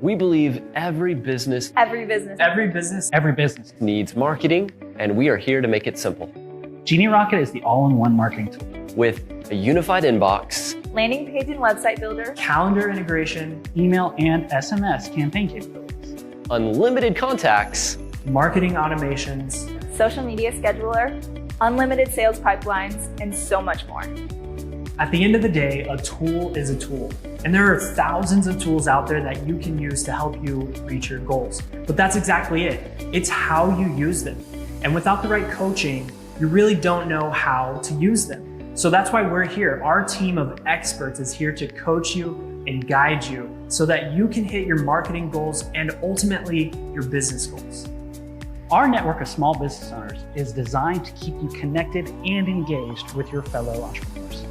We believe every business needs marketing, and we are here to make it simple. Genie Rocket is the all-in-one marketing tool. With a unified inbox, landing page and website builder, calendar integration, email and SMS campaign capabilities, unlimited contacts, marketing automations, social media scheduler, unlimited sales pipelines, and so much more. At the end of the day, a tool is a tool. And there are thousands of tools out there that you can use to help you reach your goals. But that's exactly it. It's how you use them. And without the right coaching, you really don't know how to use them. So that's why we're here. Our team of experts is here to coach you and guide you so that you can hit your marketing goals and ultimately your business goals. Our network of small business owners is designed to keep you connected and engaged with your fellow entrepreneurs.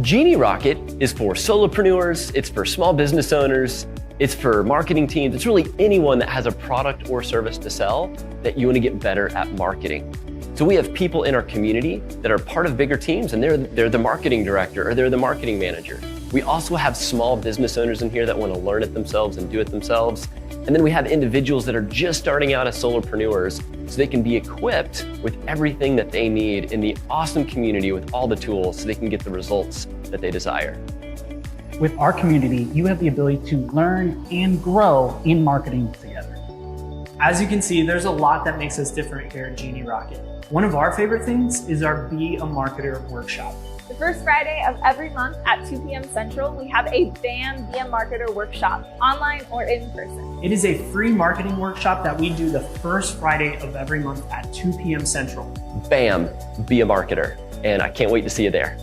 Genie Rocket is for solopreneurs, it's for small business owners, it's for marketing teams, it's really anyone that has a product or service to sell that you want to get better at marketing. So we have people in our community that are part of bigger teams and they're the marketing director or they're the marketing manager. We also have small business owners in here that want to learn it themselves and do it themselves. And then we have individuals that are just starting out as solopreneurs so they can be equipped with everything that they need in the awesome community with all the tools so they can get the results that they desire. With our community, you have the ability to learn and grow in marketing together. As you can see, there's a lot that makes us different here at Genie Rocket. One of our favorite things is our Be a Marketer workshop. The first Friday of every month at 2 p.m. Central, we have a BAM Be a Marketer workshop, online or in person. It is a free marketing workshop that we do the first Friday of every month at 2 p.m. Central. BAM, Be a Marketer, and I can't wait to see you there.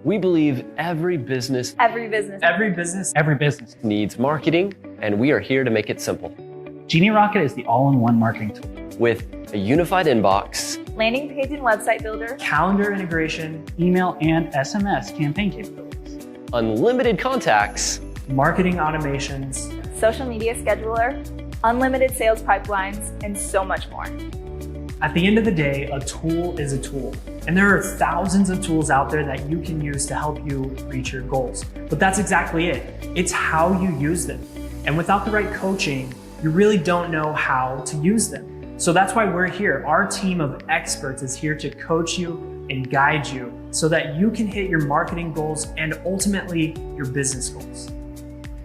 We believe every business needs marketing, and we are here to make it simple. Genie Rocket is the all-in-one marketing tool. With a unified inbox, landing page and website builder, calendar integration, email and SMS campaign capabilities, unlimited contacts, marketing automations, social media scheduler, unlimited sales pipelines, and so much more. At the end of the day, a tool is a tool. And there are thousands of tools out there that you can use to help you reach your goals. But that's exactly it. It's how you use them. And without the right coaching, you really don't know how to use them. So that's why we're here. Our team of experts is here to coach you and guide you so that you can hit your marketing goals and ultimately your business goals.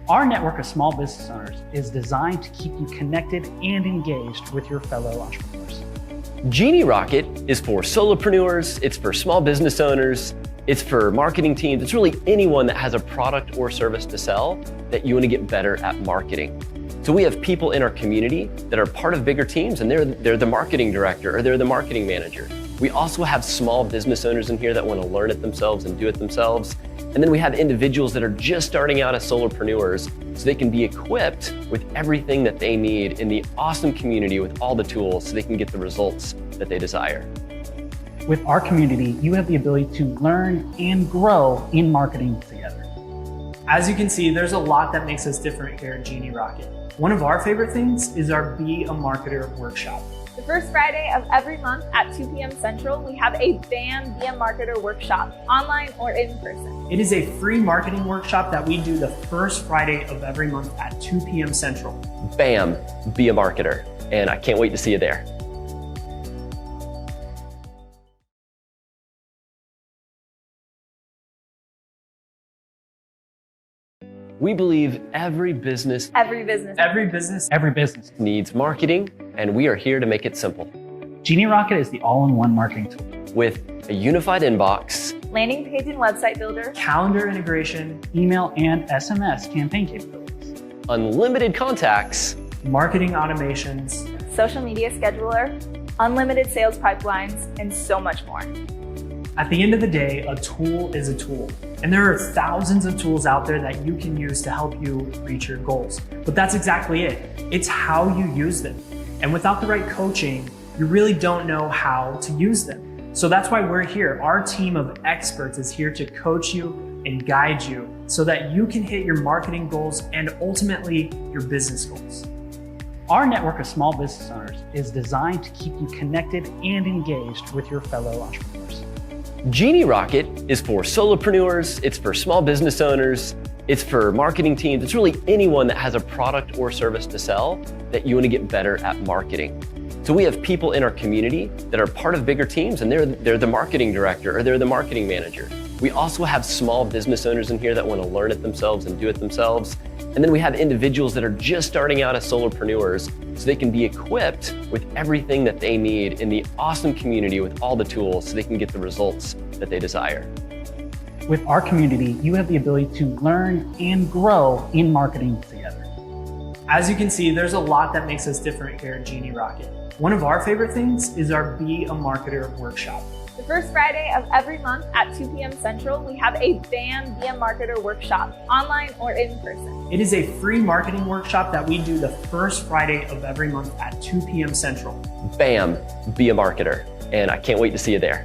Our network of small business owners is designed to keep you connected and engaged with your fellow entrepreneurs. Genie Rocket is for solopreneurs, it's for small business owners, it's for marketing teams, it's really anyone that has a product or service to sell that you want to get better at marketing. So we have people in our community that are part of bigger teams and they're the marketing director or they're the marketing manager. We also have small business owners in here that want to learn it themselves and do it themselves. And then we have individuals that are just starting out as solopreneurs so they can be equipped with everything that they need in the awesome community with all the tools so they can get the results that they desire. With our community, you have the ability to learn and grow in marketing together. As you can see, there's a lot that makes us different here at Genie Rocket. One of our favorite things is our Be a Marketer workshop. The first Friday of every month at 2 p.m. Central, we have a BAM Be a Marketer workshop, online or in person. It is a free marketing workshop that we do the first Friday of every month at 2 p.m. Central. BAM, Be a Marketer, and I can't wait to see you there. We believe every business needs marketing, and we are here to make it simple. Genie Rocket is the all-in-one marketing tool. With a unified inbox, landing page and website builder, calendar integration, email and SMS campaign capabilities, unlimited contacts, marketing automations, social media scheduler, unlimited sales pipelines, and so much more. At the end of the day, a tool is a tool. And there are thousands of tools out there that you can use to help you reach your goals. But that's exactly it. It's how you use them. And without the right coaching, you really don't know how to use them. So that's why we're here. Our team of experts is here to coach you and guide you so that you can hit your marketing goals and ultimately your business goals. Our network of small business owners is designed to keep you connected and engaged with your fellow entrepreneurs. Genie Rocket is for solopreneurs, it's for small business owners, it's for marketing teams, it's really anyone that has a product or service to sell that you want to get better at marketing. So we have people in our community that are part of bigger teams and they're the marketing director or they're the marketing manager. We also have small business owners in here that want to learn it themselves and do it themselves. And then we have individuals that are just starting out as solopreneurs so they can be equipped with everything that they need in the awesome community with all the tools so they can get the results that they desire. With our community, you have the ability to learn and grow in marketing together. As you can see, there's a lot that makes us different here at Genie Rocket. One of our favorite things is our Be a Marketer workshop. The first Friday of every month at 2 p.m. Central, we have a BAM Be a Marketer workshop, online or in person. It is a free marketing workshop that we do the first Friday of every month at 2 p.m. Central. BAM, Be a Marketer. And I can't wait to see you there.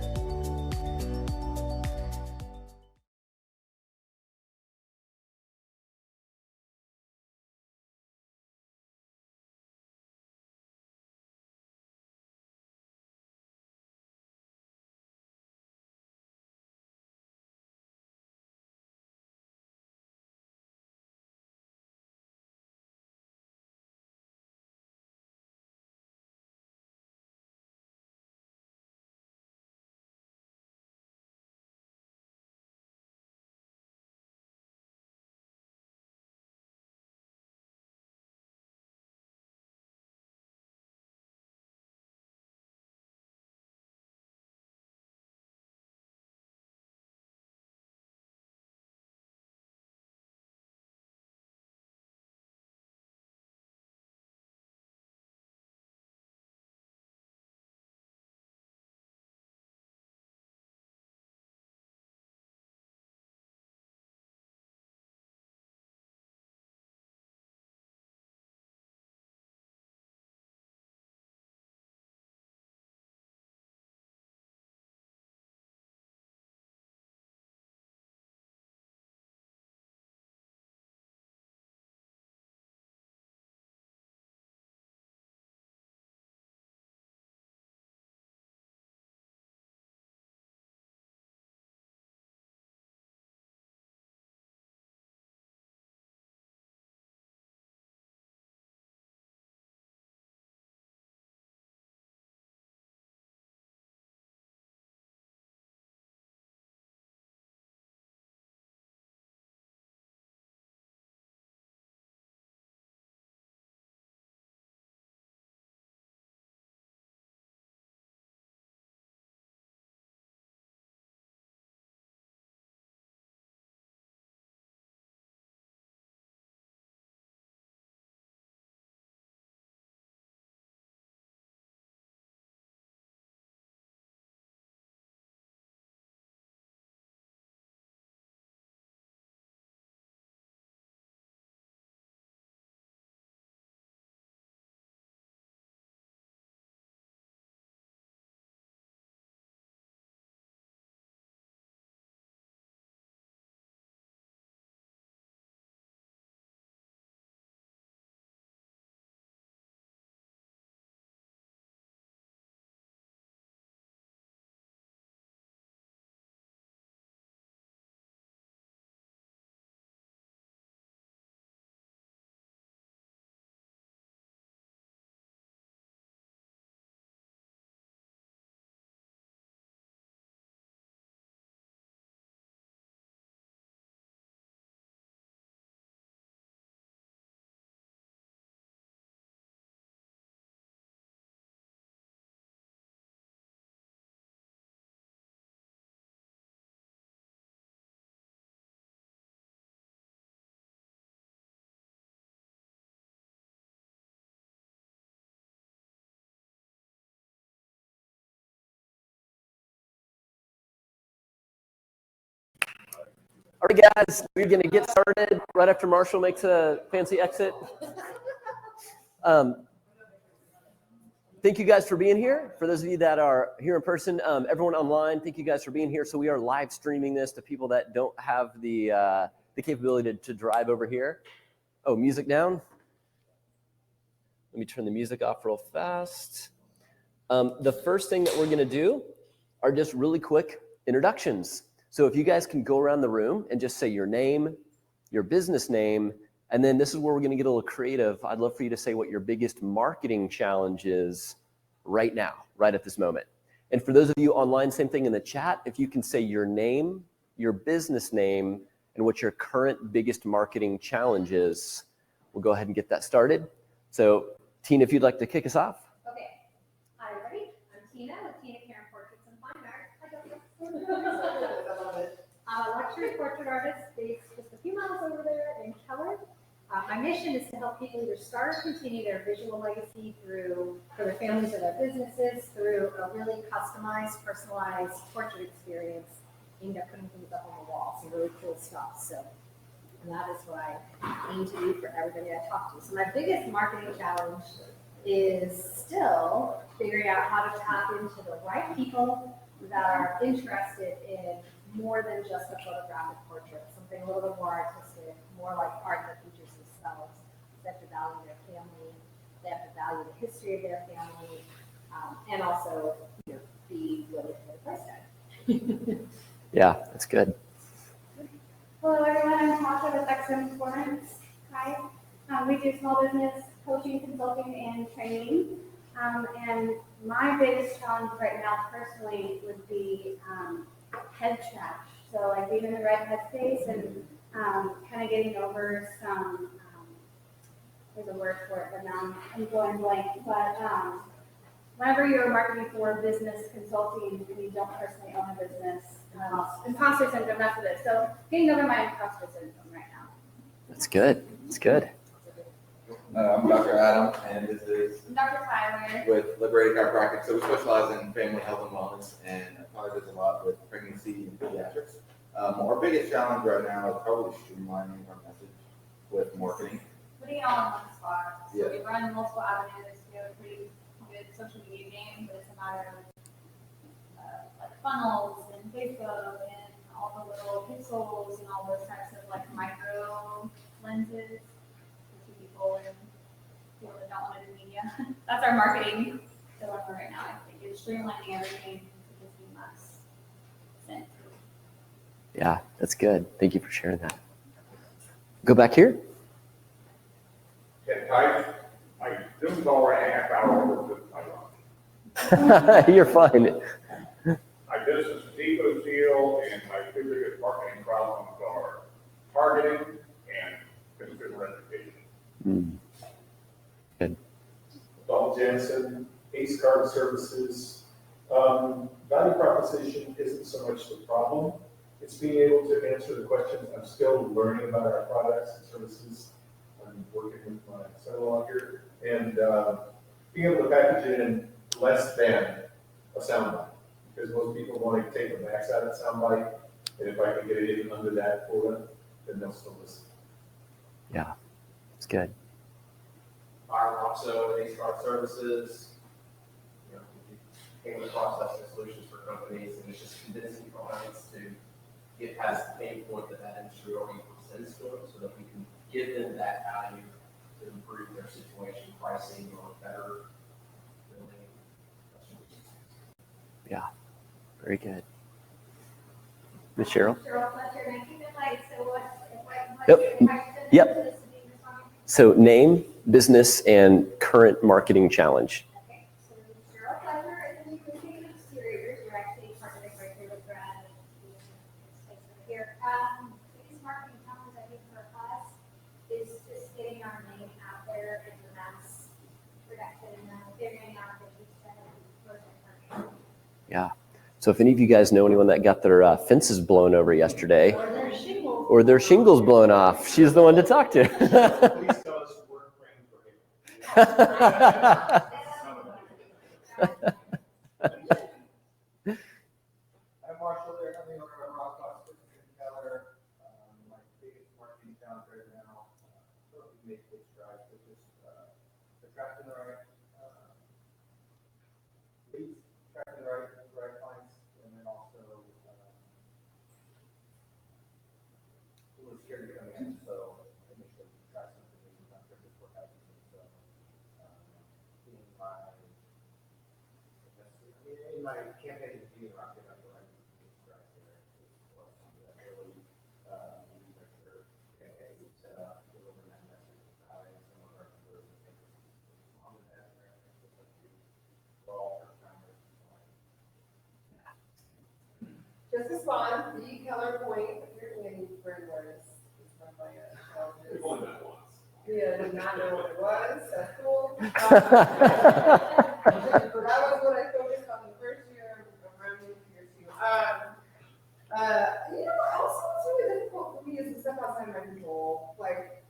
All right, guys, we're going to get started right after Marshall makes a fancy exit. thank you guys for being here. For those of you that are here in person, everyone online, thank you guys for being here. So we are live streaming this to people that don't have the capability to drive over here. Oh, music down. Let me turn the music off real fast. The first thing that we're going to do are just really quick introductions. So if you guys can go around the room and just say your name, your business name, and then this is where we're going to get a little creative. I'd love for you to say what your biggest marketing challenge is right now, right at this moment. And for those of you online, same thing in the chat. If you can say your name, your business name, and what your current biggest marketing challenge is, we'll go ahead and get that started. So Tina, if you'd like to kick us off. Okay. Hi, everybody. I'm Tina with Tina Karen Portraits and Fine Art. I love it. I'm a luxury portrait artist based just a few miles over there in Keller. My mission is to help people either start or continue their visual legacy for their families or their businesses through a really customized, personalized portrait experience aimed at putting things up on the wall. Some really cool stuff. And that is what I aim to do for everybody I talk to. So my biggest marketing challenge is still figuring out how to tap into the right people that are interested in more than just a photographic portrait, something a little bit more artistic, more like art that features themselves. They have to value their family, they have to value the history of their family, and also be willing to pay the price tag. Yeah, that's good. Hello everyone, I'm Tasha with XM Florence. Hi. We do small business coaching, consulting, and training. And my biggest challenge right now personally would be head trash. So like being in the right headspace and kind of getting over some, there's a word for it, but now I'm going blank. But whenever you're marketing for business consulting and you don't personally own a business, imposter syndrome, that's what it is. So getting over my imposter syndrome right now. That's good. That's good. I'm Dr. Adam, and this is I'm Dr. Tyler. with Liberated Chiropractic. So we specialize in family health and wellness, and Tyler does a lot with pregnancy and pediatrics. Our biggest challenge right now is probably streamlining our message with marketing. Putting it all in one spot. So Yeah. we run multiple avenues. We have a pretty good social media game, but it's a matter of like funnels and Facebook and all the little pixels and all those types of like micro lenses to people and people that don't want to do media. That's our marketing dilemma right now. I think is streamlining everything to just be less sent. Yeah, that's good. Thank you for sharing that. Go back here. Yeah, I zoomed already a half hour over my run. You're fine. My business is Depot Deal, and my two biggest marketing problems are targeting and consumer education. Good. Donald Jansen, Ace Card Services. Value proposition isn't so much the problem. It's being able to answer the questions. I'm still learning about our products and services. I'm working with my son-in-law here, and being able to package it in less than a soundbite, because most people want to take the max out of the soundbite, and if I can get it even under that for them, then they'll still listen. Yeah, it's good. Byron also Ace Card Services. You know, we came across processing solutions for companies, and it's just condensing clients to get past the pain point that industry already presents to them, so that we can give them that value to improve their situation, pricing, or better building. Yeah, very good. Ms. Cheryl? Cheryl Fletcher, 19 Light. So what's Yep. Yep. So name, business, and current marketing challenge. Okay, so Cheryl Fletcher is in Roofing Exteriors. We're actually partnering right here with Brad. Here, biggest marketing challenge I think for us is just getting our name out there in the mass production and figuring out that we send marketing. Yeah. So if any of you guys know anyone that got their fences blown over yesterday, Or their shingles. or their shingles blown off, she's the one to talk to. Please tell us we're praying for him. I'm Marshall there, I'm the owner of Rock Box in Keller. My biggest marketing challenge right now, we make big strides, but just attracting the right security coming in, so initially try something new, not sure if this work out. So, in my campaign to be Rocket, I feel like it's right there. It's that really, make sure campaign is set up, delivering that message, how some of our members think on the net, we're all first timers. Just as fun, the Keller Point, apparently very words. It's run by a We've only met once. Yeah, did not know what it was, that's cool. But that was what I focused on the first year, around year two. Also it's really difficult for me is the stuff outside my control. Like,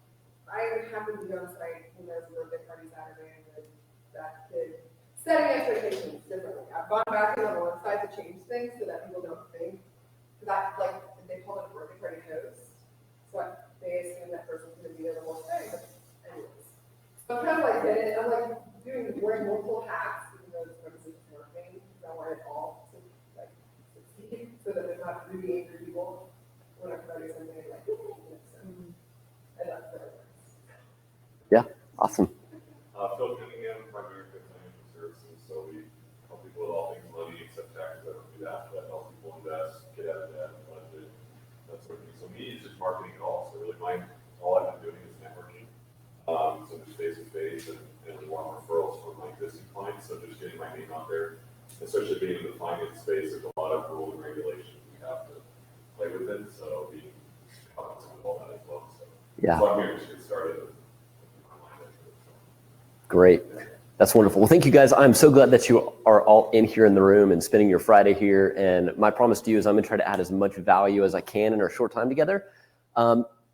I happened to be on site when there was a birthday party Saturday and that kid setting expectations differently. I've gone back in on the website to change things so that people don't think that, like, they call it a birthday party host. So they assume that person's gonna be there the whole thing, but anyways. So I'm kind of like, I'm like wearing multiple hats, even though this purpose is working, because I want it all to like succeed, so that there's not really angry people when I'm promoting something like, and that's what it works. Yeah, awesome. Phil Cunningham, primary financial services, so we help people with all things money except taxes. I don't do that, but I help people invest, get out of debt, budget, that sort of thing. So me, it's just marketing calls. So really all I've been doing is networking. So just face-to-face and a lot of referrals from my existing clients. So just getting my name out there, especially being in the finance space, there's a lot of rules and regulations we have to play within. So being cognizant of all that as well. So, Yeah. So I'm here to just get started with my mind. Great. That's wonderful. Well, thank you guys. I'm so glad that you are all in here in the room and spending your Friday here. And my promise to you is I'm going to try to add as much value as I can in our short time together.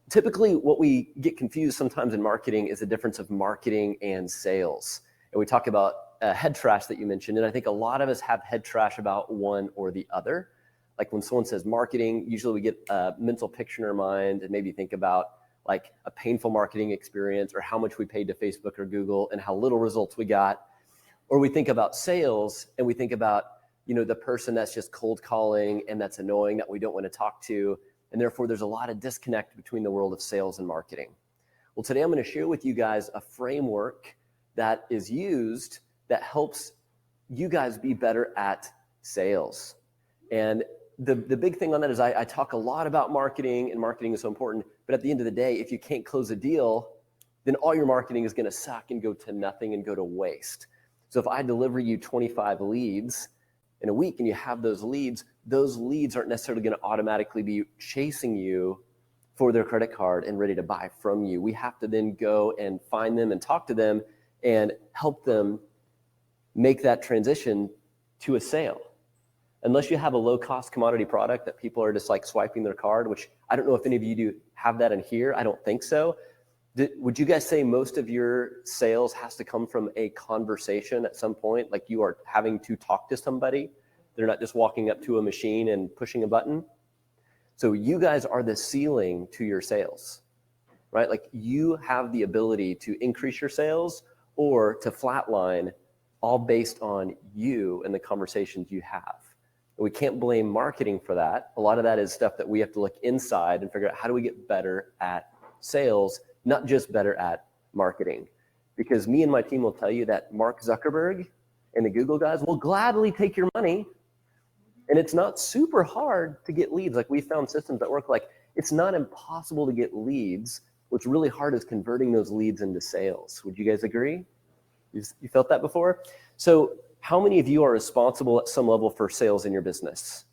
Typically, what we get confused sometimes in marketing is the difference of marketing and sales. And we talk about head trash that you mentioned. And I think a lot of us have head trash about one or the other. Like when someone says marketing, usually we get a mental picture in our mind and maybe think about like a painful marketing experience or how much we paid to Facebook or Google and how little results we got. Or we think about sales and we think about, the person that's just cold calling and that's annoying that we don't want to talk to. And therefore there's a lot of disconnect between the world of sales and marketing. Well, today I'm going to share with you guys a framework that is used that helps you guys be better at sales. And the big thing on that is I talk a lot about marketing, and marketing is so important. But at the end of the day, if you can't close a deal, then all your marketing is going to suck and go to nothing and go to waste. So if I deliver you 25 leads in a week and you have those leads aren't necessarily going to automatically be chasing you for their credit card and ready to buy from you. We have to then go and find them and talk to them and help them make that transition to a sale. Unless you have a low-cost commodity product that people are just like swiping their card, which I don't know if any of you do have that in here. I don't think so. Would you guys say most of your sales has to come from a conversation at some point? Like you are having to talk to somebody. They're not just walking up to a machine and pushing a button. So you guys are the ceiling to your sales, right? Like you have the ability to increase your sales or to flatline, all based on you and the conversations you have. We can't blame marketing for that. A lot of that is stuff that we have to look inside and figure out how do we get better at sales, not just better at marketing. Because me and my team will tell you that Mark Zuckerberg and the Google guys will gladly take your money. And it's not super hard to get leads. Like we found systems that work. Like it's not impossible to get leads. What's really hard is converting those leads into sales. Would you guys agree? You felt that before? So how many of you are responsible at some level for sales in your business?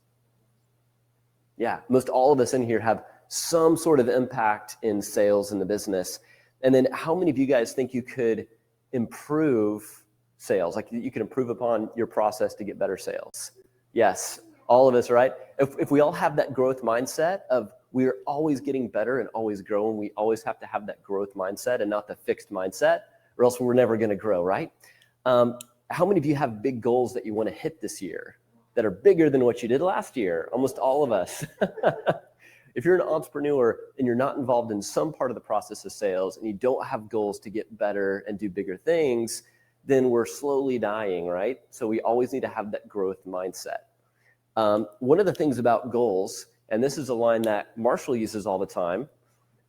Yeah, most all of us in here have some sort of impact in sales in the business. And then how many of you guys think you could improve sales? Like you could improve upon your process to get better sales? Yes, all of us, right? If we all have that growth mindset of we're always getting better and always growing, we always have to have that growth mindset and not the fixed mindset, or else we're never going to grow, right? How many of you have big goals that you want to hit this year that are bigger than what you did last year? Almost all of us. If you're an entrepreneur and you're not involved in some part of the process of sales and you don't have goals to get better and do bigger things, then we're slowly dying, right? So we always need to have that growth mindset. One of the things about goals, and this is a line that Marshall uses all the time,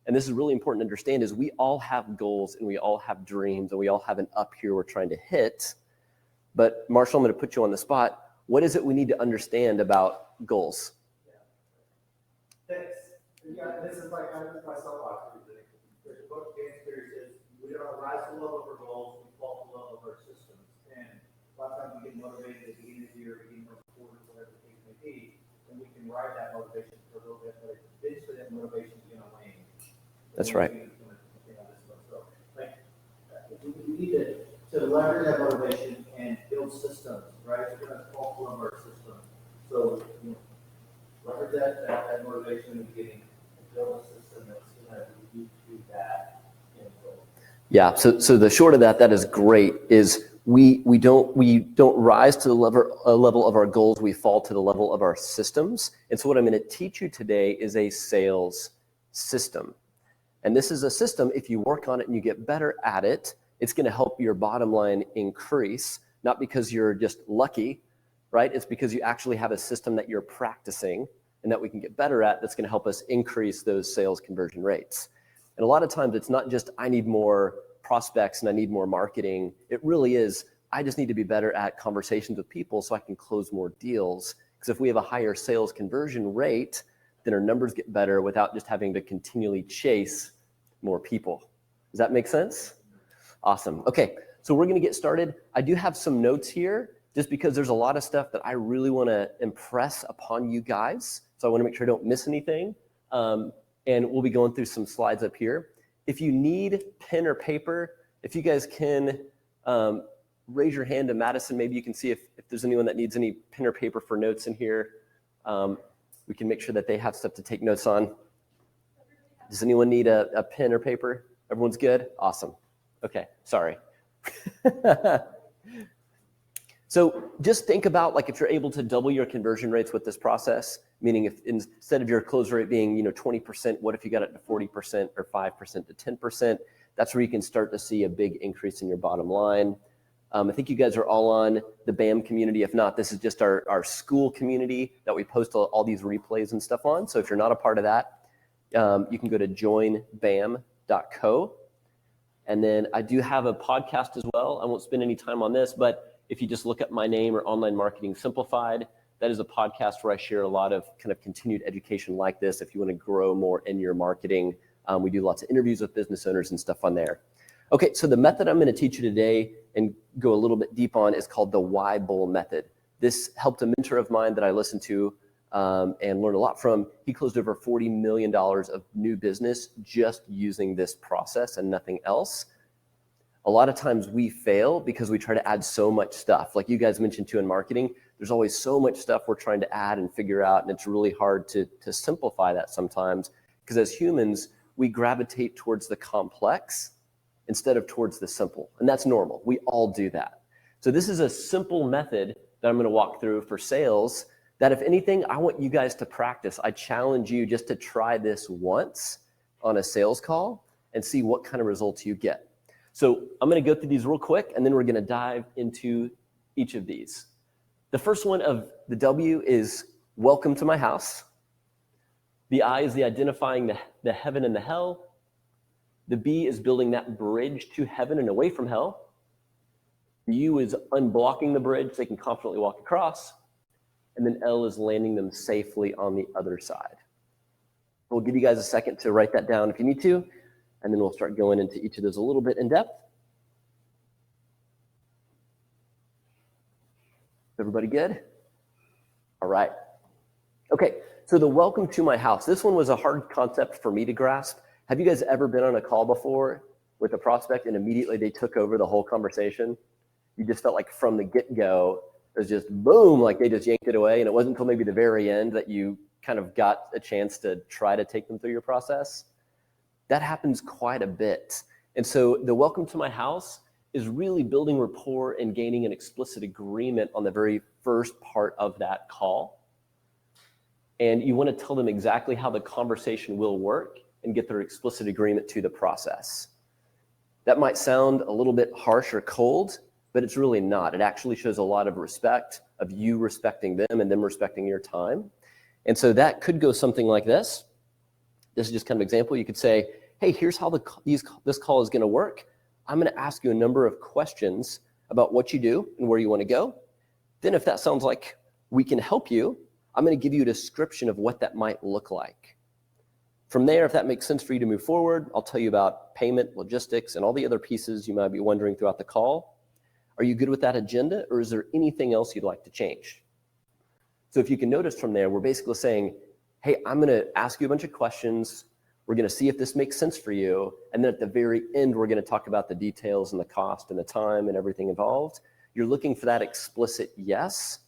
and this is really important to understand, is we all have goals and we all have dreams and we all have an up here we're trying to hit. But Marshall, I'm going to put you on the spot. What is it we need to understand about goals? Thanks. Yeah, this is like, I use myself out. There's a book, Dan Spears says, we don't rise to the level of our goals, we fall to the level of our systems. And a lot of times we get motivated at the beginning of the year, beginning of the quarter, whatever the case may be, and we can ride that motivation for a little bit, but eventually that motivation is going to wane. That's right. So, like, we need to leverage that motivation and build systems, right? We're going to fall to the level of our systems. So, you know, leverage that motivation in the beginning and build a system that's going to lead you to that end goal. Yeah, so the short of that is great, is we don't rise to the level of our goals, we fall to the level of our systems. And so what I'm going to teach you today is a sales system. And this is a system, if you work on it and you get better at it, it's going to help your bottom line increase, not because you're just lucky, right? It's because you actually have a system that you're practicing and that we can get better at that's going to help us increase those sales conversion rates. And a lot of times it's not just I need more prospects and I need more marketing. It really is, I just need to be better at conversations with people so I can close more deals. Because if we have a higher sales conversion rate, then our numbers get better without just having to continually chase more people. Does that make sense? Awesome. Okay, so we're going to get started. I do have some notes here just because there's a lot of stuff that I really want to impress upon you guys. So I want to make sure I don't miss anything. And we'll be going through some slides up here. If you need pen or paper, if you guys can raise your hand to Madison, maybe you can see if there's anyone that needs any pen or paper for notes in here. We can make sure that they have stuff to take notes on. Does anyone need a pen or paper? Everyone's good? Awesome. Okay, sorry. So just think about, like, if you're able to double your conversion rates with this process, meaning if instead of your close rate being 20%, what if you got it to 40% or 5% to 10%? That's where you can start to see a big increase in your bottom line. I think you guys are all on the BAM community. If not, this is just our school community that we post all these replays and stuff on. So if you're not a part of that, you can go to joinbam.co. And then I do have a podcast as well. I won't spend any time on this, but if you just look up my name or Online Marketing Simplified, that is a podcast where I share a lot of kind of continued education like this. If you want to grow more in your marketing, we do lots of interviews with business owners and stuff on there. Okay, so the method I'm going to teach you today and go a little bit deep on is called the Why Bull method. This helped a mentor of mine that I listened to and learned a lot from. He closed over $40 million of new business just using this process and nothing else. A lot of times we fail because we try to add so much stuff. Like you guys mentioned too in marketing, there's always so much stuff we're trying to add and figure out, and it's really hard to simplify that sometimes, because as humans, we gravitate towards the complex instead of towards the simple, and that's normal. We all do that. So this is a simple method that I'm going to walk through for sales that, if anything, I want you guys to practice. I challenge you just to try this once on a sales call and see what kind of results you get. So I'm going to go through these real quick, and then we're going to dive into each of these. The first one of the W is welcome to my house. The I is the identifying the heaven and the hell. The B is building that bridge to heaven and away from hell. U is unblocking the bridge so they can confidently walk across. And then L is landing them safely on the other side. We'll give you guys a second to write that down if you need to, and then we'll start going into each of those a little bit in depth. Everybody good? All right. Okay, so the welcome to my house. This one was a hard concept for me to grasp. Have you guys ever been on a call before with a prospect and immediately they took over the whole conversation? You just felt like from the get-go, it was just boom, like they just yanked it away, and it wasn't until maybe the very end that you kind of got a chance to try to take them through your process. That happens quite a bit. And so the welcome to my house is really building rapport and gaining an explicit agreement on the very first part of that call. And you want to tell them exactly how the conversation will work and get their explicit agreement to the process. That might sound a little bit harsh or cold, but it's really not. It actually shows a lot of respect, of you respecting them and them respecting your time. And so that could go something like this. this is just kind of an example. You could say, hey, here's how this call is going to work. I'm going to ask you a number of questions about what you do and where you want to go. Then if that sounds like we can help you, I'm going to give you a description of what that might look like. From there, if that makes sense for you to move forward, I'll tell you about payment, logistics, and all the other pieces you might be wondering throughout the call. Are you good with that agenda, or is there anything else you'd like to change? So if you can notice from there, we're basically saying, hey, I'm going to ask you a bunch of questions. We're going to see if this makes sense for you. And then at the very end, we're going to talk about the details and the cost and the time and everything involved. You're looking for that explicit yes.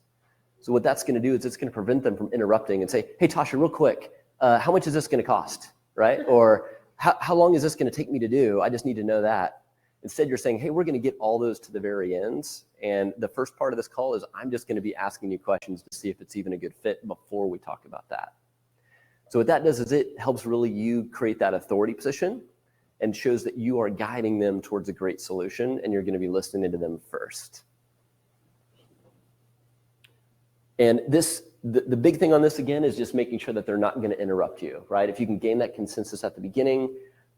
So what that's going to do is it's going to prevent them from interrupting and say, hey, Tasha, real quick, how much is this going to cost, right? Or how long is this going to take me to do? I just need to know that. Instead, you're saying, hey, we're going to get all those to the very ends. And the first part of this call is I'm just going to be asking you questions to see if it's even a good fit before we talk about that. So what that does is it helps really you create that authority position and shows that you are guiding them towards a great solution, and you're going to be listening to them first. And this, the big thing on this, again, is just making sure that they're not going to interrupt you, right? If you can gain that consensus at the beginning,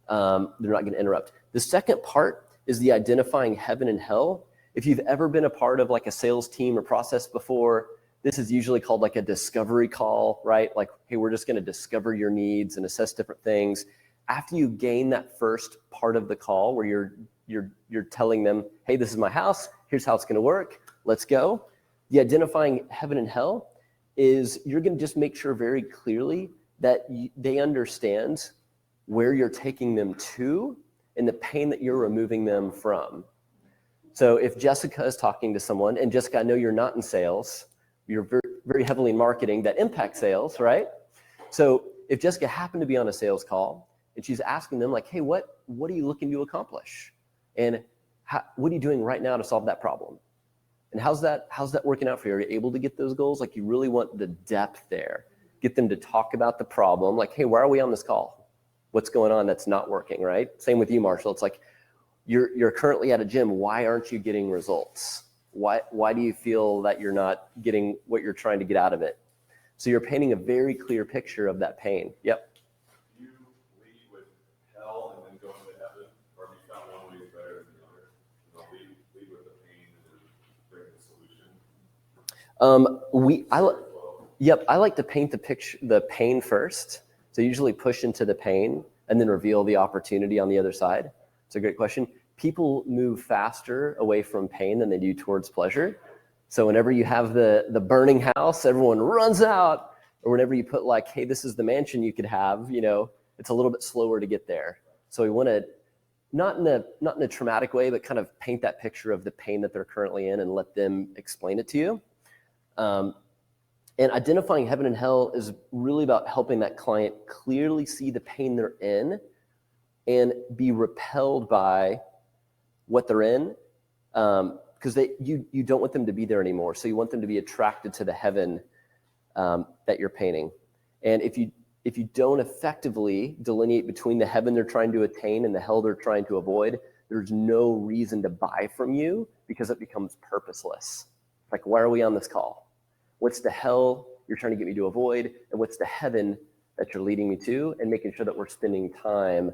they're not going to interrupt. The second part is the identifying heaven and hell. If you've ever been a part of like a sales team or process before, this is usually called like a discovery call, right? Like, hey, we're just going to discover your needs and assess different things. After you gain that first part of the call where you're telling them, hey, this is my house, here's how it's going to work, let's go. The identifying heaven and hell is you're going to just make sure very clearly that they understand where you're taking them to and the pain that you're removing them from. So if Jessica is talking to someone, and Jessica, I know you're not in sales, you're very, very heavily in marketing that impacts sales, right? So if Jessica happened to be on a sales call and she's asking them like, hey, what are you looking to accomplish? And what are you doing right now to solve that problem? And how's that working out for you? Are you able to get those goals? Like, you really want the depth there. Get them to talk about the problem. Like, hey, why are we on this call? What's going on that's not working, right? Same with you, Marshall. It's like, you're currently at a gym. Why aren't you getting results? Why do you feel that you're not getting what you're trying to get out of it? So you're painting a very clear picture of that pain. Yep. Do you lead with hell and then go into heaven, or have you found one way is better than the other? You know, lead with the pain and then bring the solution. I like to paint the pain first. So usually push into the pain and then reveal the opportunity on the other side. It's a great question. People move faster away from pain than they do towards pleasure. So whenever you have the burning house, everyone runs out. Or whenever you put like, hey, this is the mansion you could have, you know, it's a little bit slower to get there. So we want to, not in a traumatic way, but kind of paint that picture of the pain that they're currently in and let them explain it to you. And identifying heaven and hell is really about helping that client clearly see the pain they're in and be repelled by what they're in, because you don't want them to be there anymore. So you want them to be attracted to the heaven that you're painting. And if you don't effectively delineate between the heaven they're trying to attain and the hell they're trying to avoid, there's no reason to buy from you because it becomes purposeless. Like, why are we on this call? What's the hell you're trying to get me to avoid? And what's the heaven that you're leading me to? And making sure that we're spending time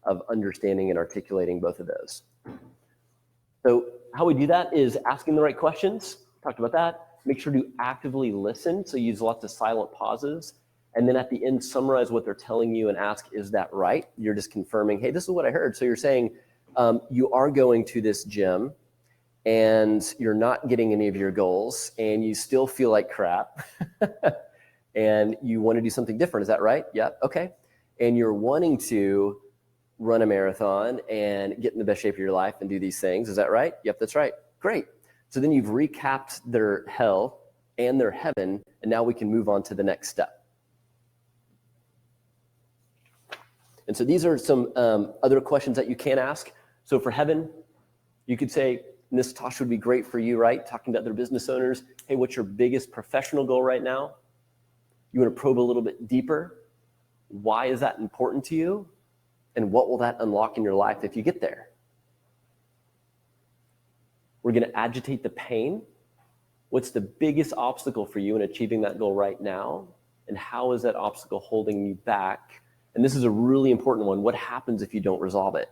of understanding and articulating both of those. So how we do that is asking the right questions. Talked about that. Make sure to actively listen. So use lots of silent pauses. And then at the end, summarize what they're telling you and ask, is that right? You're just confirming, hey, this is what I heard. So you're saying you are going to this gym and you're not getting any of your goals and you still feel like crap and you want to do something different. Is that right? Yeah. Okay. And you're wanting to run a marathon and get in the best shape of your life and do these things. Is that right? Yep, that's right. Great. So then you've recapped their hell and their heaven, and now we can move on to the next step. And so these are some other questions that you can ask. So for heaven, you could say, and this, Tosh, would be great for you, right? Talking to other business owners. Hey, what's your biggest professional goal right now? You want to probe a little bit deeper. Why is that important to you? And what will that unlock in your life if you get there? We're going to agitate the pain. What's the biggest obstacle for you in achieving that goal right now? And how is that obstacle holding you back And this is a really important one. What happens if you don't resolve it?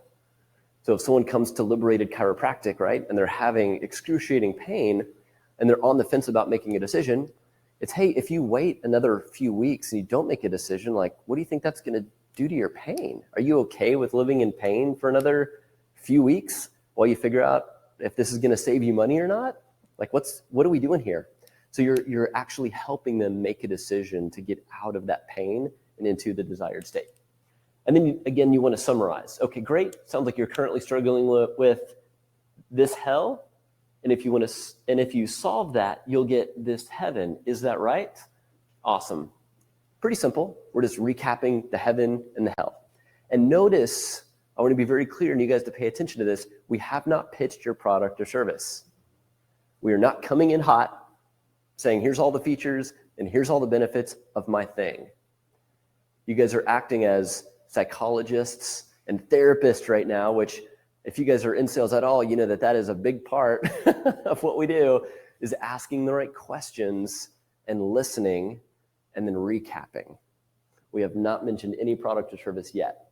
So if someone comes to Liberated Chiropractic, right, and they're having excruciating pain and they're on the fence about making a decision, it's, hey, if you wait another few weeks and you don't make a decision, like, what do you think that's going to do to your pain? Are you okay with living in pain for another few weeks while you figure out if this is going to save you money or not? Like, what are we doing here? So you're actually helping them make a decision to get out of that pain and into the desired state. And then again, you want to summarize. Okay, great. Sounds like you're currently struggling with this hell. And if you solve that, you'll get this heaven. Is that right? Awesome. Pretty simple. We're just recapping the heaven and the hell. And notice, I want to be very clear and you guys to pay attention to this. We have not pitched your product or service. We are not coming in hot saying, here's all the features and here's all the benefits of my thing. You guys are acting as psychologists and therapists right now, which if you guys are in sales at all, you know that is a big part of what we do, is asking the right questions and listening and then recapping. We have not mentioned any product or service yet.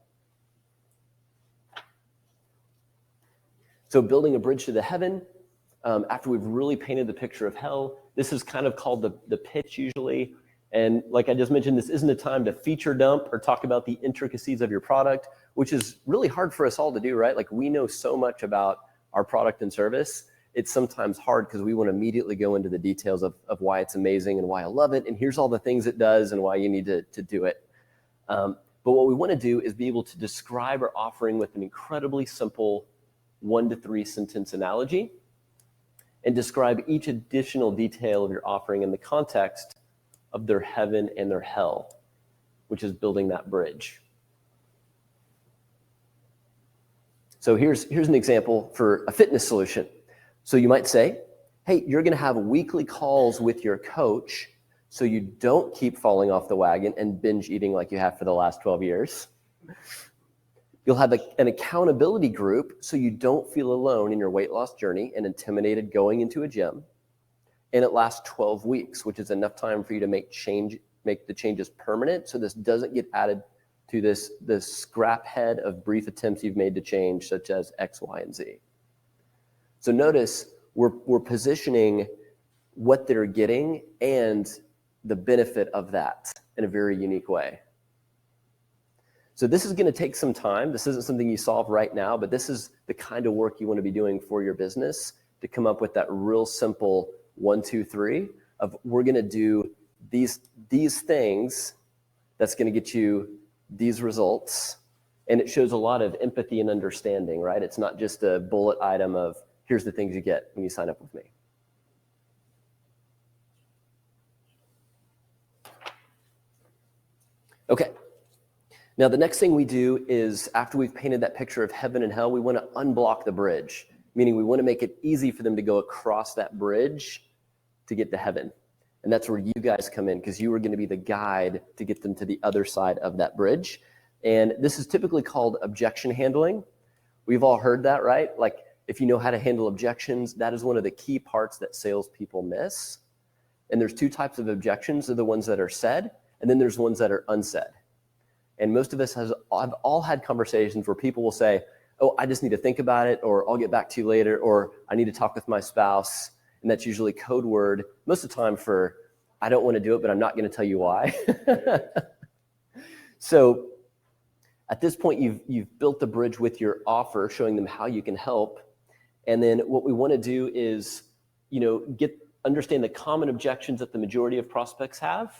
So building a bridge to the heaven, after we've really painted the picture of hell, this is kind of called the pitch usually. And like I just mentioned, this isn't a time to feature dump or talk about the intricacies of your product, which is really hard for us all to do, right? Like we know so much about our product and service. It's sometimes hard because we want to immediately go into the details of why it's amazing and why I love it. And here's all the things it does and why you need to do it. But what we want to do is be able to describe our offering with an incredibly simple 1 to 3 sentence analogy and describe each additional detail of your offering in the context of their heaven and their hell, which is building that bridge. So here's an example for a fitness solution. So you might say, hey, you're going to have weekly calls with your coach so you don't keep falling off the wagon and binge eating like you have for the last 12 years. You'll have an accountability group so you don't feel alone in your weight loss journey and intimidated going into a gym. And it lasts 12 weeks, which is enough time for you to make the changes permanent so this doesn't get added to this scrap head of brief attempts you've made to change, such as X, Y, and Z. So notice we're positioning what they're getting and the benefit of that in a very unique way. So this is going to take some time. This isn't something you solve right now, but this is the kind of work you want to be doing for your business to come up with that real simple 1, 2, 3 of we're going to do these things that's going to get you these results. And it shows a lot of empathy and understanding, right? It's not just a bullet item of here's the things you get when you sign up with me. Okay. Now, the next thing we do is after we've painted that picture of heaven and hell, we want to unblock the bridge, meaning we want to make it easy for them to go across that bridge to get to heaven. And that's where you guys come in because you are going to be the guide to get them to the other side of that bridge. And this is typically called objection handling. We've all heard that, right? Like if you know how to handle objections, that is one of the key parts that salespeople miss. And there's 2 types of objections. They're the ones that are said, and then there's ones that are unsaid. And most of us have all had conversations where people will say, oh, I just need to think about it, or I'll get back to you later, or I need to talk with my spouse. And that's usually code word most of the time for, I don't want to do it, but I'm not going to tell you why. So at this point, you've built the bridge with your offer, showing them how you can help. And then what we want to do is, understand the common objections that the majority of prospects have.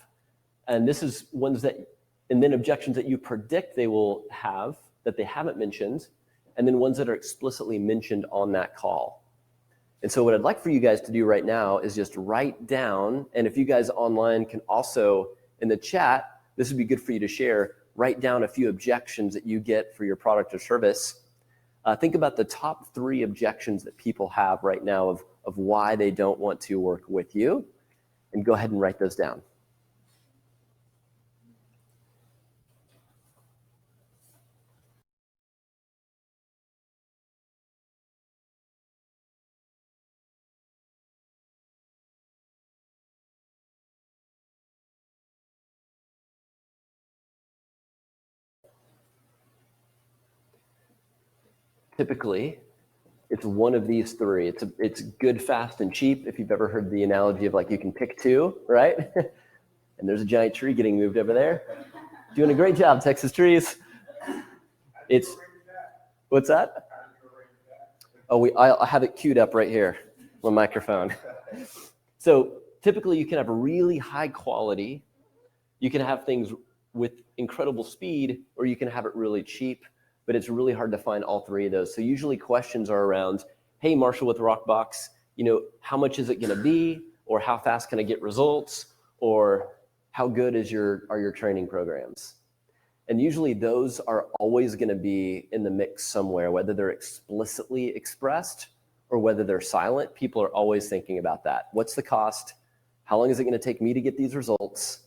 And this is ones and then objections that you predict they will have that they haven't mentioned, and then ones that are explicitly mentioned on that call. And so what I'd like for you guys to do right now is just write down, and if you guys online can also, in the chat, this would be good for you to share, write down a few objections that you get for your product or service. Think about the top 3 objections that people have right now of why they don't want to work with you, and go ahead and write those down. typically, it's one of these three. It's good, fast, and cheap. If you've ever heard the analogy of like you can pick two, right? And there's a giant tree getting moved over there. Doing a great job, Texas Trees. It's, what's that? Oh, I have it queued up right here on my microphone. So typically you can have a really high quality, you can have things with incredible speed, or you can have it really cheap, but it's really hard to find all three of those. So usually questions are around, hey, Marshall with Rockbox, how much is it gonna be? Or how fast can I get results? Or how good are your training programs? And usually those are always gonna be in the mix somewhere, whether they're explicitly expressed or whether they're silent. People are always thinking about that. What's the cost? How long is it gonna take me to get these results?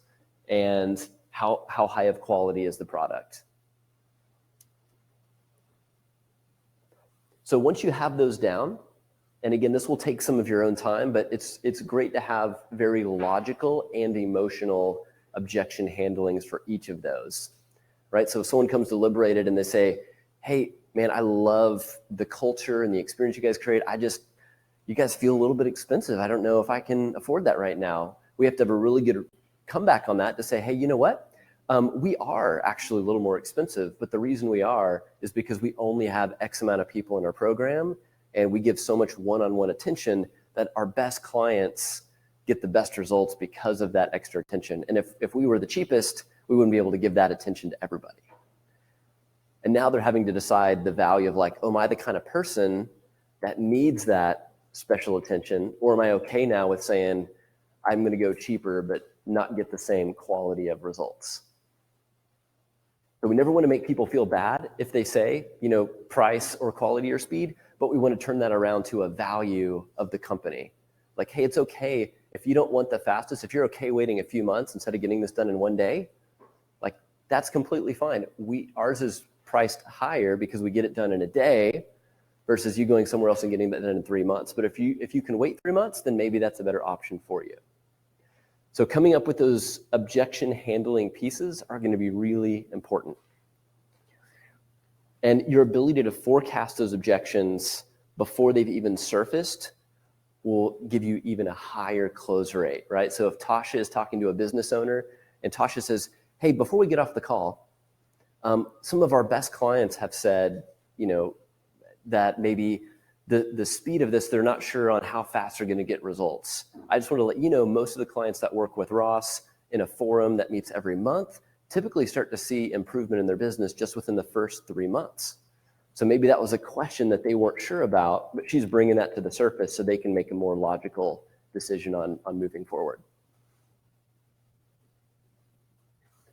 And how high of quality is the product? So once you have those down, and again, this will take some of your own time, but it's great to have very logical and emotional objection handlings for each of those, right? So if someone comes to Liberated and they say, hey, man, I love the culture and the experience you guys create. You guys feel a little bit expensive. I don't know if I can afford that right now. We have to have a really good comeback on that to say, hey, you know what? We are actually a little more expensive, but the reason we are is because we only have X amount of people in our program, and we give so much one-on-one attention that our best clients get the best results because of that extra attention. And if we were the cheapest, we wouldn't be able to give that attention to everybody. And now they're having to decide the value of like, oh, am I the kind of person that needs that special attention? Or am I okay now with saying, I'm going to go cheaper, but not get the same quality of results? So we never want to make people feel bad if they say, price or quality or speed, but we want to turn that around to a value of the company. Like, hey, it's okay if you don't want the fastest, if you're okay waiting a few months instead of getting this done in one day, like that's completely fine. Ours is priced higher because we get it done in a day versus you going somewhere else and getting that done in 3 months. But if you can wait 3 months, then maybe that's a better option for you. So coming up with those objection handling pieces are going to be really important. And your ability to forecast those objections before they've even surfaced will give you even a higher close rate, right? So if Tasha is talking to a business owner and Tasha says, hey, before we get off the call, some of our best clients have said, that maybe the speed of this, they're not sure on how fast they're going to get results. I just want to let you know, most of the clients that work with Ross in a forum that meets every month typically start to see improvement in their business just within the first 3 months. So maybe that was a question that they weren't sure about, but she's bringing that to the surface so they can make a more logical decision on moving forward.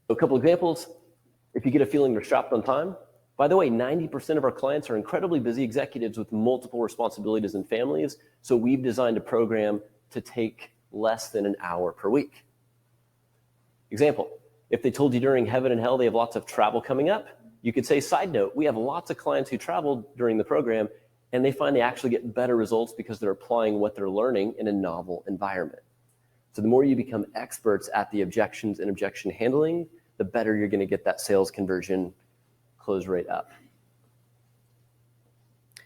So a couple examples. If you get a feeling they're strapped on time, by the way, 90% of our clients are incredibly busy executives with multiple responsibilities and families. So we've designed a program to take less than an hour per week. Example, if they told you during heaven and hell they have lots of travel coming up, you could say, side note, we have lots of clients who travel during the program and they find they actually get better results because they're applying what they're learning in a novel environment. So the more you become experts at the objections and objection handling, the better you're going to get that sales conversion close rate up.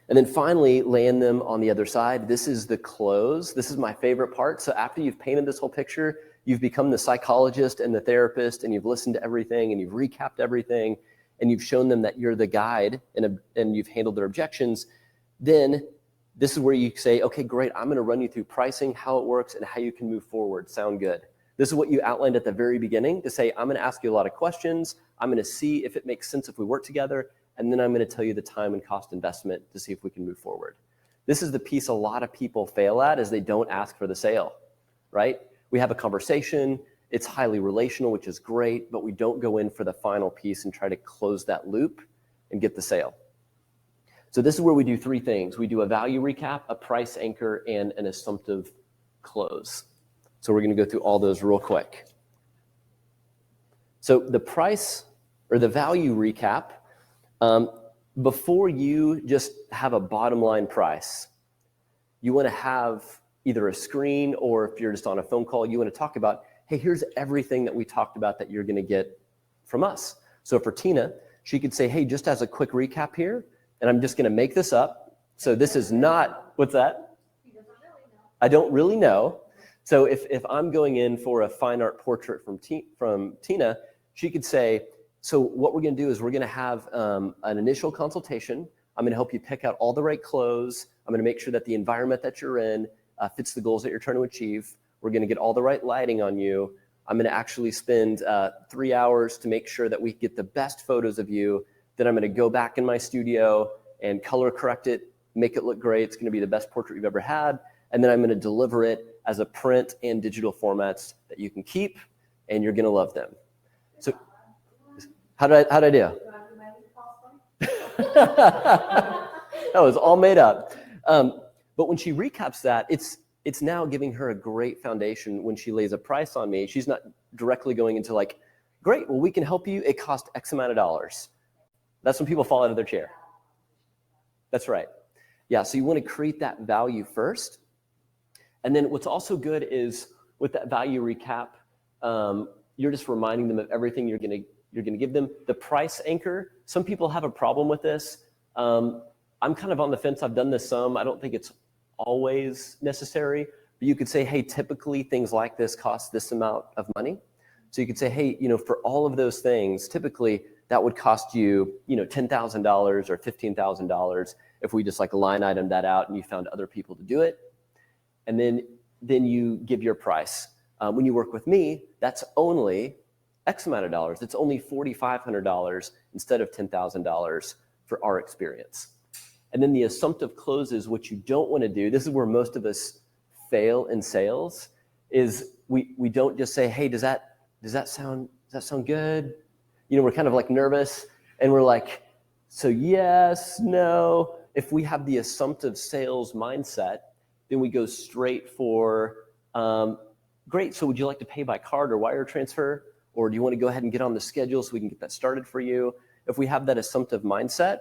And then finally, land them on the other side. This is the close. This is my favorite part. So after you've painted this whole picture, you've become the psychologist and the therapist, and you've listened to everything, and you've recapped everything, and you've shown them that you're the guide, and you've handled their objections. Then this is where you say, okay, great, I'm going to run you through pricing, how it works, and how you can move forward. Sound good? This is what you outlined at the very beginning to say, I'm going to ask you a lot of questions. I'm going to see if it makes sense if we work together. And then I'm going to tell you the time and cost investment to see if we can move forward. This is the piece a lot of people fail at, is they don't ask for the sale, right? We have a conversation. It's highly relational, which is great, but we don't go in for the final piece and try to close that loop and get the sale. So this is where we do 3 things. We do a value recap, a price anchor, and an assumptive close. So we're going to go through all those real quick. So the price or the value recap, before you just have a bottom line price, you want to have either a screen, or if you're just on a phone call, you want to talk about, hey, here's everything that we talked about that you're going to get from us. So for Tina, she could say, hey, just as a quick recap here, and I'm just going to make this up. So this is not, what's that? I don't really know. So if I'm going in for a fine art portrait from Tina, she could say, so what we're going to do is we're going to have an initial consultation. I'm going to help you pick out all the right clothes. I'm going to make sure that the environment that you're in fits the goals that you're trying to achieve. We're going to get all the right lighting on you. I'm going to actually spend 3 hours to make sure that we get the best photos of you. Then I'm going to go back in my studio and color correct it, make it look great. It's going to be the best portrait you've ever had. And then I'm going to deliver it as a print and digital formats that you can keep, and you're going to love them. So how'd I do? That was all made up. But when she recaps that, it's now giving her a great foundation. When she lays a price on me, she's not directly going into like, great, well, we can help you. It cost X amount of dollars. That's when people fall out of their chair. That's right. Yeah, so you want to create that value first. And then what's also good is with that value recap, you're just reminding them of everything you're going to give them. The price anchor, some people have a problem with this. I'm kind of on the fence. I've done this some. I don't think it's always necessary, but you could say, hey, typically things like this cost this amount of money. So you could say, hey, for all of those things, typically that would cost you, $10,000 or $15,000 if we just like line item that out and you found other people to do it. And then you give your price. When you work with me, that's only X amount of dollars. It's only $4,500 instead of $10,000 for our experience. And then the assumptive closes, what you don't want to do, this is where most of us fail in sales, is we don't just say, hey, does that sound good? We're kind of like nervous and we're like, so yes, no. If we have the assumptive sales mindset, then we go straight for, great, so would you like to pay by card or wire transfer? Or do you want to go ahead and get on the schedule so we can get that started for you? If we have that assumptive mindset,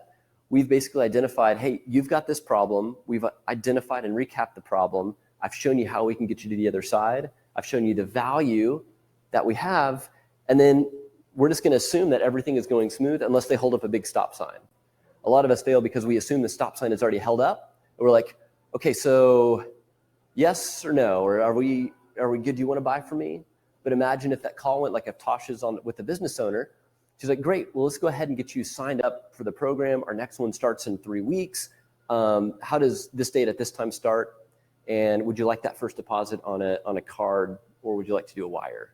we've basically identified, hey, you've got this problem. We've identified and recapped the problem. I've shown you how we can get you to the other side. I've shown you the value that we have. And then we're just going to assume that everything is going smooth unless they hold up a big stop sign. A lot of us fail because we assume the stop sign is already held up. And we're like, okay, so yes or no, or are we good? Do you want to buy from me? But imagine if that call went like if Tosh is on with the business owner. She's like, great, well, let's go ahead and get you signed up for the program. Our next one starts in 3 weeks. How does this date at this time start? And would you like that first deposit on a card, or would you like to do a wire?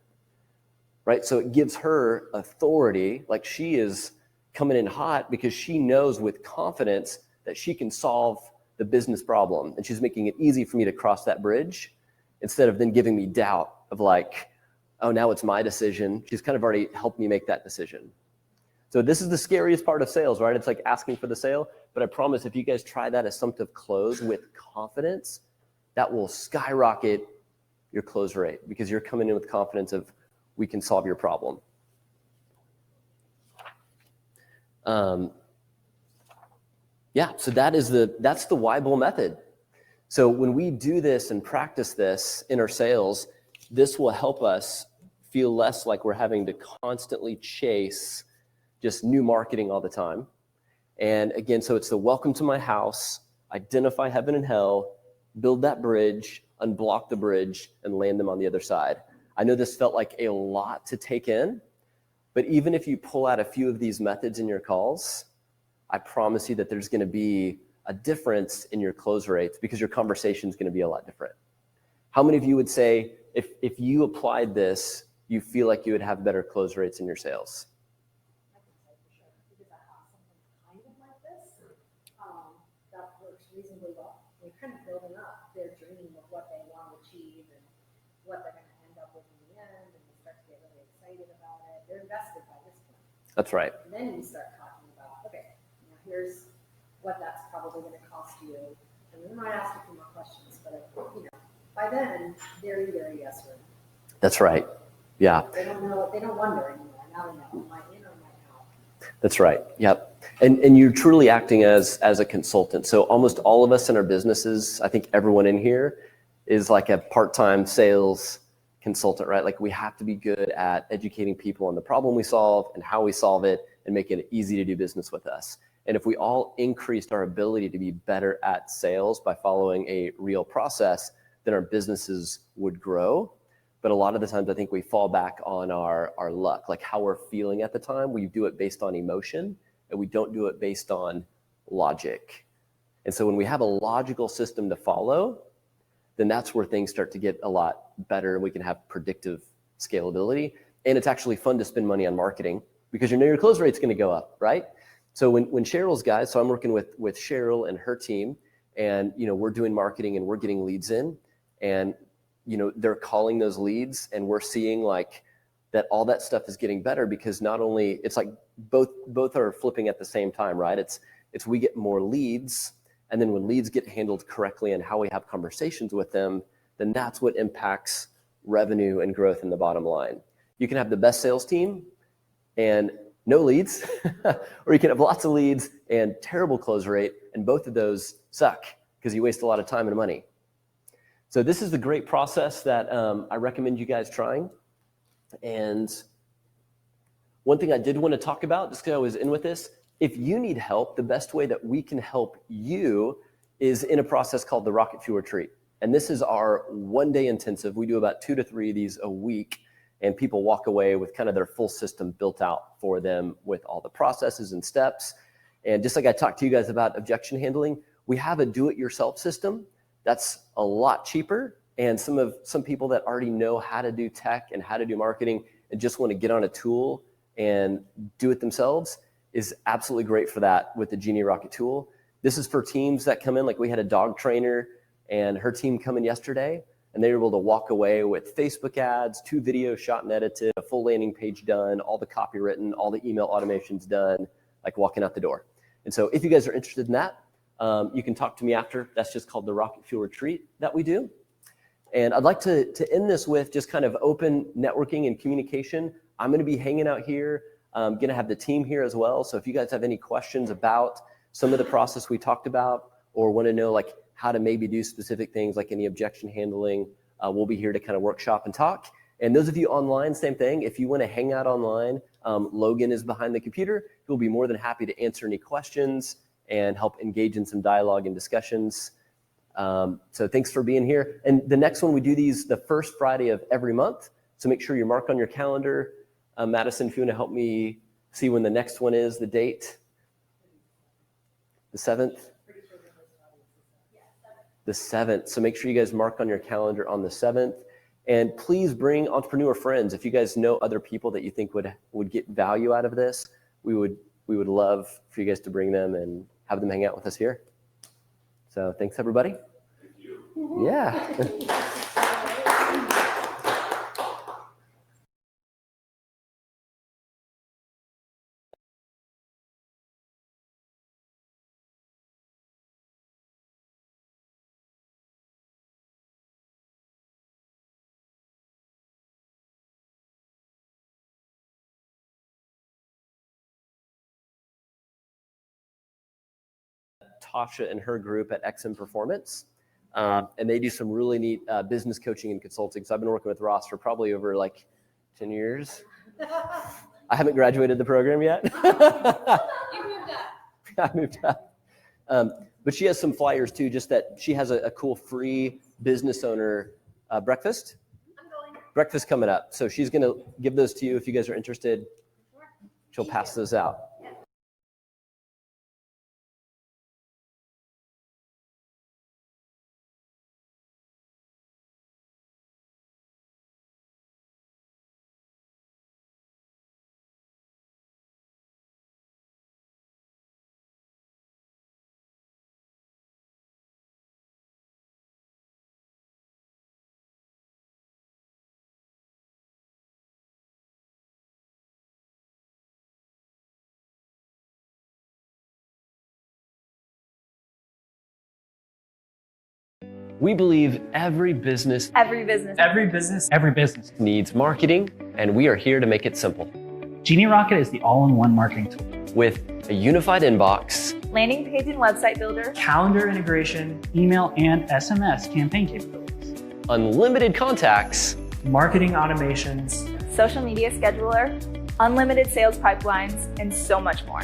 Right, so it gives her authority, like she is coming in hot because she knows with confidence that she can solve the business problem. And she's making it easy for me to cross that bridge instead of then giving me doubt of like, oh, now it's my decision. She's kind of already helped me make that decision. So this is the scariest part of sales, right? It's like asking for the sale. But I promise if you guys try that assumptive close with confidence, that will skyrocket your close rate because you're coming in with confidence of we can solve your problem. Yeah, so that's the Weibull method. So when we do this and practice this in our sales, this will help us feel less like we're having to constantly chase just new marketing all the time. And again, so it's the welcome to my house, identify heaven and hell, build that bridge, unblock the bridge, and land them on the other side. I know this felt like a lot to take in, but even if you pull out a few of these methods in your calls, I promise you that there's going to be a difference in your close rates because your conversation is going to be a lot different. How many of you would say if you applied this, you feel like you would have better close rates in your sales? I can say for sure, because I have something kind of like this, that works reasonably well. They're kind of building up their dream of what they want to achieve and what they're going to end up with in the end, and they start to get really excited about it. They're invested by this point. That's right. And then you start talking about, okay, here's what that's probably going to cost you. And we might ask a few more questions, but by then they're either a yes or no. That's right. Yeah. They don't know. They don't wonder anymore. Now they know. Am I in or am I out? That's right. Yep. And you're truly acting as a consultant. So almost all of us in our businesses, I think everyone in here is like a part-time sales consultant, right? Like we have to be good at educating people on the problem we solve and how we solve it and making it easy to do business with us. And if we all increased our ability to be better at sales by following a real process, then our businesses would grow. But a lot of the times I think we fall back on our luck, like how we're feeling at the time. We do it based on emotion and we don't do it based on logic. And so when we have a logical system to follow, then that's where things start to get a lot better and we can have predictive scalability. And it's actually fun to spend money on marketing because you know your close rate's gonna go up, right? So when Cheryl's guys, so I'm working with Cheryl and her team, and we're doing marketing and we're getting leads in, and they're calling those leads, and we're seeing like that all that stuff is getting better because not only it's like both are flipping at the same time, right? It's we get more leads, and then when leads get handled correctly and how we have conversations with them, then that's what impacts revenue and growth in the bottom line. You can have the best sales team and no leads, or you can have lots of leads and terrible close rate, and both of those suck because you waste a lot of time and money. So this is the great process that I recommend you guys trying. And one thing I did want to talk about, just because I was in with this, if you need help, the best way that we can help you is in a process called the Rocket Fuel Retreat. And this is our one-day intensive. We do about 2 to 3 of these a week, and people walk away with kind of their full system built out for them with all the processes and steps. And just like I talked to you guys about objection handling, we have a do-it-yourself system that's a lot cheaper. And some people that already know how to do tech and how to do marketing and just want to get on a tool and do it themselves is absolutely great for that with the Genie Rocket tool. This is for teams that come in, like we had a dog trainer and her team come in yesterday, and they were able to walk away with Facebook ads, 2 videos shot and edited, a full landing page done, all the copy written, all the email automations done, like walking out the door. And so if you guys are interested in that, you can talk to me after. That's just called the Rocket Fuel Retreat that we do. And I'd like to end this with just kind of open networking and communication. I'm going to be hanging out here. I'm going to have the team here as well. So if you guys have any questions about some of the process we talked about, or want to know like how to maybe do specific things like any objection handling, we'll be here to kind of workshop and talk. And those of you online, same thing. If you want to hang out online, Logan is behind the computer. He'll be more than happy to answer any questions and help engage in some dialogue and discussions. So thanks for being here. And the next one, we do these the first Friday of every month. So make sure you mark on your calendar. Madison, if you want to help me see when the next one is, the date. The 7th? The 7th. So make sure you guys mark on your calendar on the 7th. And please bring entrepreneur friends. If you guys know other people that you think would get value out of this, we would love for you guys to bring them and have them hang out with us here. So thanks, everybody. Thank you. Yeah. Tasha and her group at XM Performance. And they do some really neat business coaching and consulting. So I've been working with Ross for probably over like 10 years. I haven't graduated the program yet. You moved up. I moved up. But she has some flyers too, just that she has a cool free business owner breakfast. I'm going. Breakfast coming up. So she's going to give those to you if you guys are interested. Sure. She'll pass those out. We believe every business Every business needs marketing, and we are here to make it simple. Genie Rocket is the all-in-one marketing tool. With a unified inbox, landing page and website builder, calendar integration, Email and SMS campaign capabilities. unlimited contacts, marketing automations, social media scheduler, unlimited sales pipelines, and so much more.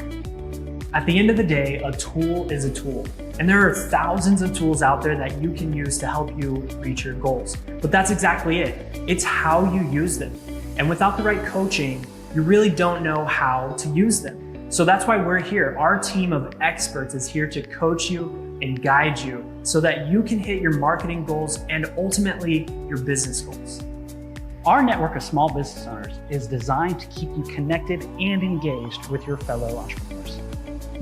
At the end of the day, a tool is a tool. And there are thousands of tools out there that you can use to help you reach your goals. But that's exactly it. It's how you use them. And without the right coaching, you really don't know how to use them. So that's why we're here. Our team of experts is here to coach you and guide you so that you can hit your marketing goals and ultimately your business goals. Our network of small business owners is designed to keep you connected and engaged with your fellow entrepreneurs.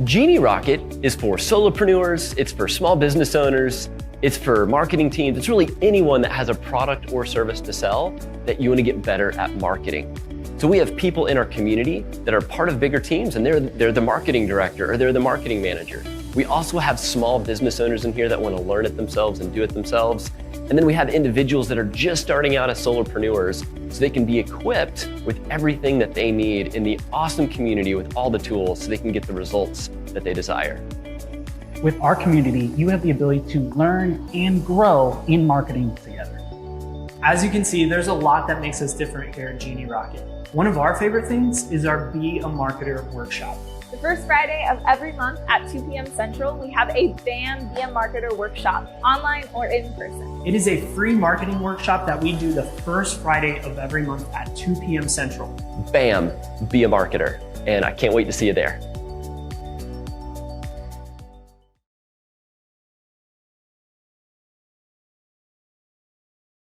Genie Rocket is for solopreneurs, it's for small business owners, it's for marketing teams, it's really anyone that has a product or service to sell that you want to get better at marketing. So we have people in our community that are part of bigger teams and they're the marketing director or they're the marketing manager. We also have small business owners in here that want to learn it themselves and do it themselves. And then we have individuals that are just starting out as solopreneurs so they can be equipped with everything that they need in the awesome community with all the tools so they can get the results that they desire. With our community, you have the ability to learn and grow in marketing together. As you can see, there's a lot that makes us different here at Genie Rocket. One of our favorite things is our Be a Marketer workshop. The first Friday of every month at 2 p.m. Central, we have a BAM Be a Marketer workshop, online or in person. It is a free marketing workshop that we do the first Friday of every month at 2 p.m. Central. BAM, Be a Marketer. And I can't wait to see you there.